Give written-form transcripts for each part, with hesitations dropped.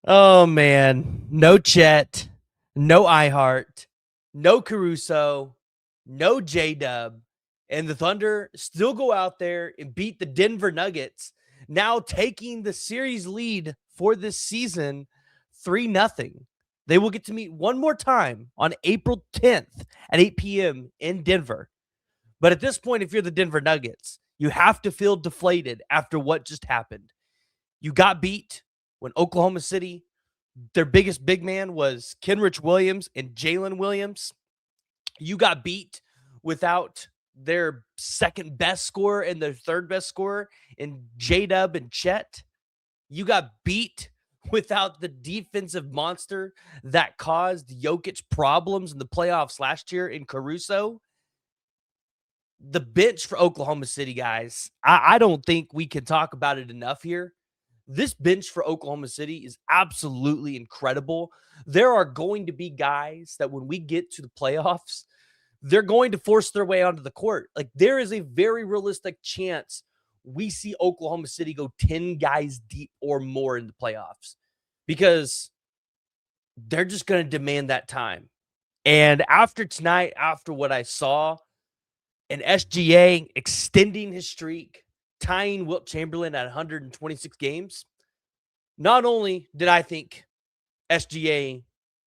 Oh man, no Chet, no iHeart, no Caruso, no J Dub, and the Thunder still go out there and beat the Denver Nuggets, now taking the series lead for this season 3-0. They will get to meet one more time on April 10th at 8 p.m. in Denver. But at this point, if you're the Denver Nuggets, you have to feel deflated after what just happened. You got beat when Oklahoma City, their biggest big man was Kenrich Williams and Jalen Williams. You got beat without their second best scorer and their third best scorer in J Dub and Chet. You got beat without the defensive monster that caused Jokic problems in the playoffs last year in Caruso. The bench for Oklahoma City, guys, I don't think we can talk about it enough here. This bench for Oklahoma City is absolutely incredible. There are going to be guys that when we get to the playoffs, they're going to force their way onto the court. Like, there is a very realistic chance we see Oklahoma City go 10 guys deep or more in the playoffs because they're just going to demand that time. And after tonight, after what I saw, and SGA extending his streak, tying Wilt Chamberlain at 126 games, not only did I think SGA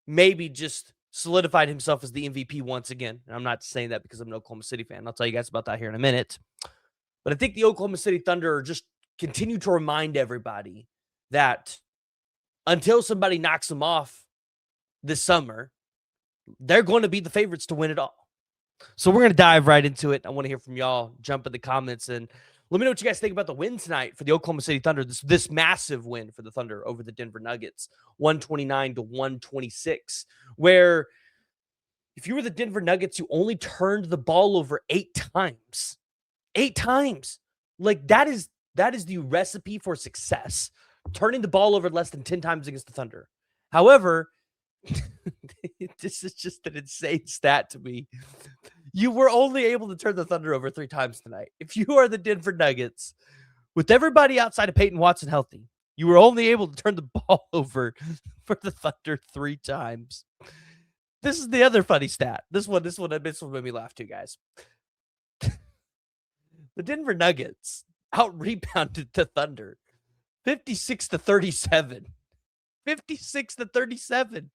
maybe just solidified himself as the MVP once again, and I'm not saying that because I'm an Oklahoma City fan. I'll tell you guys about that here in a minute. But I think the Oklahoma City Thunder just continue to remind everybody that until somebody knocks them off this summer, they're going to be the favorites to win it all. So we're going to dive right into it. I want to hear from y'all. Jump in the comments and let me know what you guys think about the win tonight for the Oklahoma City Thunder. This massive win for the Thunder over the Denver Nuggets, 129-126, where if you were the Denver Nuggets, you only turned the ball over 8 times. 8 times. Like, that is the recipe for success. Turning the ball over less than 10 times against the Thunder. However, this is just an insane stat to me. You were only able to turn the Thunder over 3 times tonight. If you are the Denver Nuggets, with everybody outside of Peyton Watson healthy, you were only able to turn the ball over for the Thunder 3 times. This is the other funny stat. This one made me laugh too, guys. The Denver Nuggets out-rebounded the Thunder 56-37. 56-37.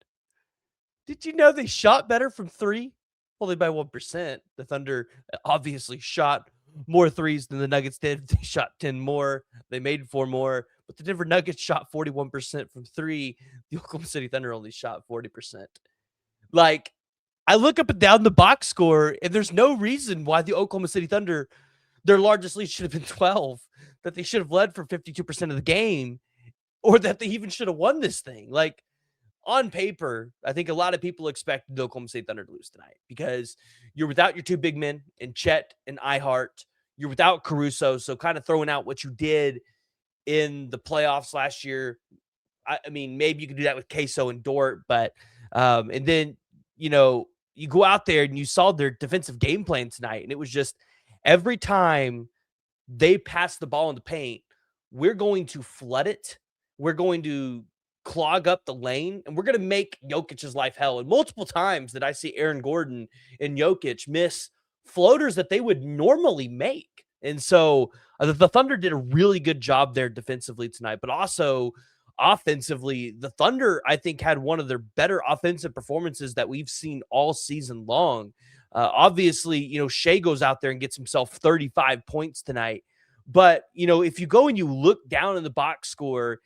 Did you know they shot better from 3? Only by 1%. The Thunder obviously shot more threes than the Nuggets did. They shot 10 more. They made 4 more. But the Denver Nuggets shot 41% from 3. The Oklahoma City Thunder only shot 40%. Like, I look up and down the box score, and there's no reason why the Oklahoma City Thunder, their largest lead should have been 12, that they should have led for 52% of the game, or that they even should have won this thing. Like, on paper, I think a lot of people expect the Oklahoma State Thunder to lose tonight because you're without your 2 big men in Chet and iHeart. You're without Caruso, so kind of throwing out what you did in the playoffs last year. I mean, maybe you could do that with Queso and Dort, but and then, you go out there and you saw their defensive game plan tonight, and it was just every time they pass the ball in the paint, we're going to flood it. We're going to clog up the lane, and we're going to make Jokic's life hell. And multiple times that I see Aaron Gordon and Jokic miss floaters that they would normally make. And so the Thunder did a really good job there defensively tonight, but also offensively, the Thunder, I think, had one of their better offensive performances that we've seen all season long. Obviously, Shea goes out there and gets himself 35 points tonight. But, if you go and you look down in the box score,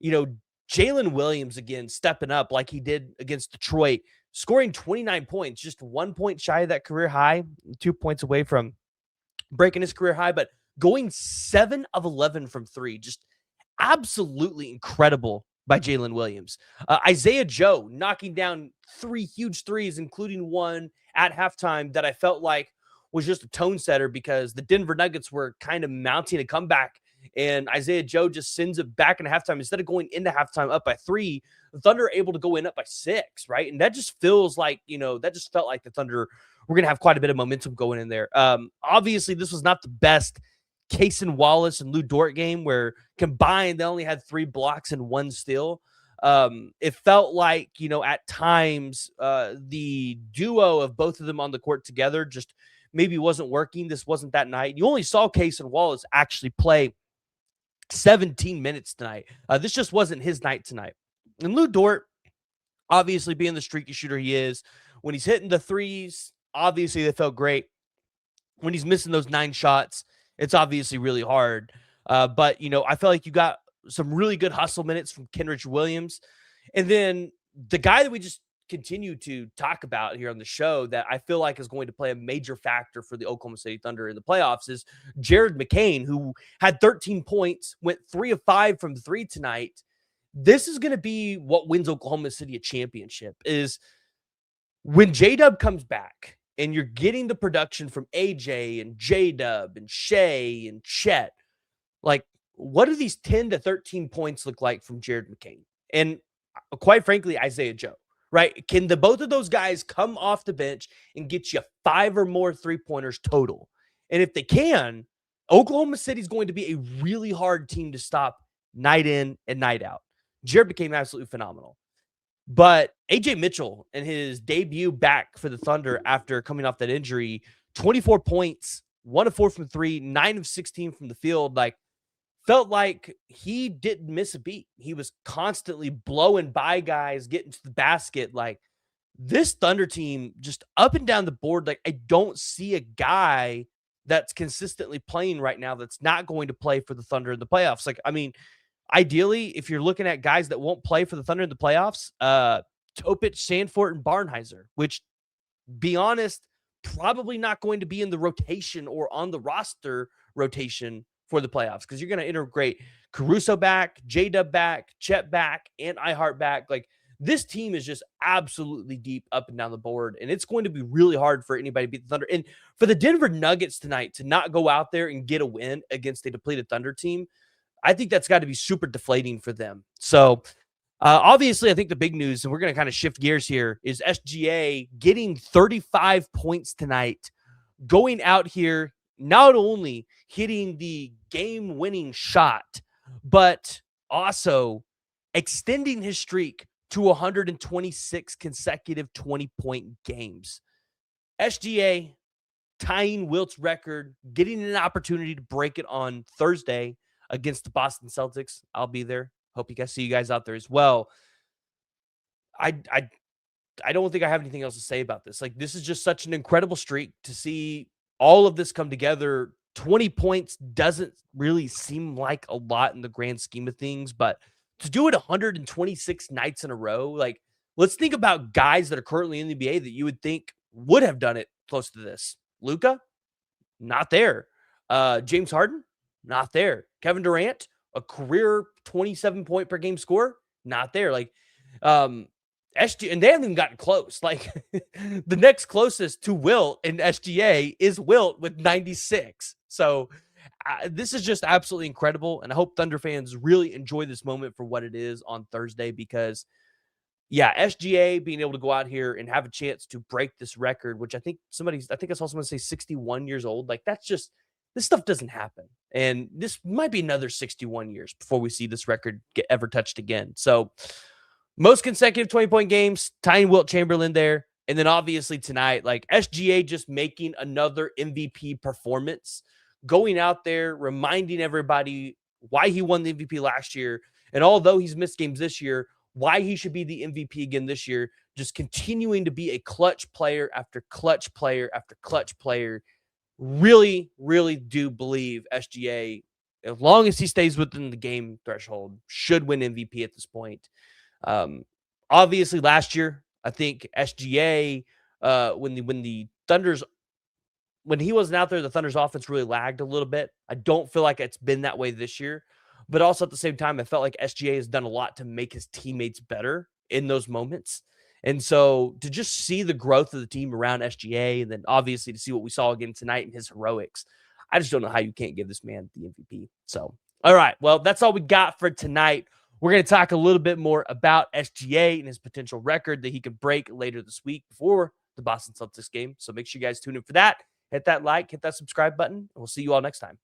Jalen Williams, again, stepping up like he did against Detroit, scoring 29 points, just 1 point shy of that career high, 2 points away from breaking his career high, but going 7 of 11 from 3, just absolutely incredible by Jalen Williams. Isaiah Joe knocking down 3 huge threes, including one at halftime that I felt like was just a tone setter because the Denver Nuggets were kind of mounting a comeback. And Isaiah Joe just sends it back in halftime. Instead of going into halftime up by 3, the Thunder are able to go in up by 6, right? And that just feels like, that just felt like the Thunder were going to have quite a bit of momentum going in there. Obviously, this was not the best Cason Wallace and Lou Dort game where combined they only had 3 blocks and 1 steal. It felt like, at times, the duo of both of them on the court together just maybe wasn't working. This wasn't that night. You only saw Case and Wallace actually play 17 minutes tonight. This just wasn't his night tonight. And Lou Dort, obviously being the streaky shooter he is, when he's hitting the threes, obviously they felt great. When he's missing those 9 shots, it's obviously really hard. But, I feel like you got some really good hustle minutes from Kenrich Williams. And then the guy that we just continue to talk about here on the show that I feel like is going to play a major factor for the Oklahoma City Thunder in the playoffs is Jared McCain, who had 13 points, went 3 of 5 from 3 tonight. This is going to be what wins Oklahoma City a championship, is when J-Dub comes back and you're getting the production from AJ and J-Dub and Shea and Chet, like, what do these 10 to 13 points look like from Jared McCain? And quite frankly, Isaiah Joe, right? Can the both of those guys come off the bench and get you 5 or more 3-pointers total? And if they can, Oklahoma City is going to be a really hard team to stop night in and night out. Jared became absolutely phenomenal. But AJ Mitchell in his debut back for the Thunder after coming off that injury, 24 points, 1 of 4 from 3, 9 of 16 from the field, like, felt like he didn't miss a beat. He was constantly blowing by guys, getting to the basket. Like, this Thunder team, just up and down the board, like, I don't see a guy that's consistently playing right now that's not going to play for the Thunder in the playoffs. Like, I mean, ideally, if you're looking at guys that won't play for the Thunder in the playoffs, Topic, Sandfort, and Barnhizer, which, be honest, probably not going to be in the rotation or on the roster rotation for the playoffs, because you're going to integrate Caruso back, J-Dub back, Chet back, and iHeart back. Like, this team is just absolutely deep up and down the board, and it's going to be really hard for anybody to beat the Thunder. And for the Denver Nuggets tonight to not go out there and get a win against a depleted Thunder team, I think that's got to be super deflating for them. So, obviously, I think the big news, and we're going to kind of shift gears here, is SGA getting 35 points tonight, going out here, not only hitting the game-winning shot, but also extending his streak to 126 consecutive 20-point games. SGA tying Wilt's record, getting an opportunity to break it on Thursday against the Boston Celtics. I'll be there. Hope you guys see you guys out there as well. I don't think I have anything else to say about this. Like, this is just such an incredible streak to see all of this come together. 20 points doesn't really seem like a lot in the grand scheme of things, but to do it 126 nights in a row, like, let's think about guys that are currently in the NBA that you would think would have done it close to this. Luka, not there. James Harden, not there. Kevin Durant, a career 27 point per game score, not there. Like, SGA, and they haven't even gotten close. Like, the next closest to Wilt in SGA is Wilt with 96. So this is just absolutely incredible. And I hope Thunder fans really enjoy this moment for what it is on Thursday, because yeah, SGA being able to go out here and have a chance to break this record, which I think I saw someone say 61 years old. Like, that's just, this stuff doesn't happen. And this might be another 61 years before we see this record get ever touched again. So, most consecutive 20-point games, tying Wilt Chamberlain there. And then obviously tonight, like, SGA just making another MVP performance, going out there, reminding everybody why he won the MVP last year. And although he's missed games this year, why he should be the MVP again this year, just continuing to be a clutch player after clutch player after clutch player. Really, really do believe SGA, as long as he stays within the game threshold, should win MVP at this point. Obviously last year, I think SGA, when the Thunder's, when he wasn't out there, the Thunder's offense really lagged a little bit. I don't feel like it's been that way this year, but also at the same time, I felt like SGA has done a lot to make his teammates better in those moments. And so to just see the growth of the team around SGA, and then obviously to see what we saw again tonight in his heroics, I just don't know how you can't give this man the MVP. So, all right, well, that's all we got for tonight. We're going to talk a little bit more about SGA and his potential record that he could break later this week before the Boston Celtics game. So make sure you guys tune in for that. Hit that like, hit that subscribe button, and we'll see you all next time.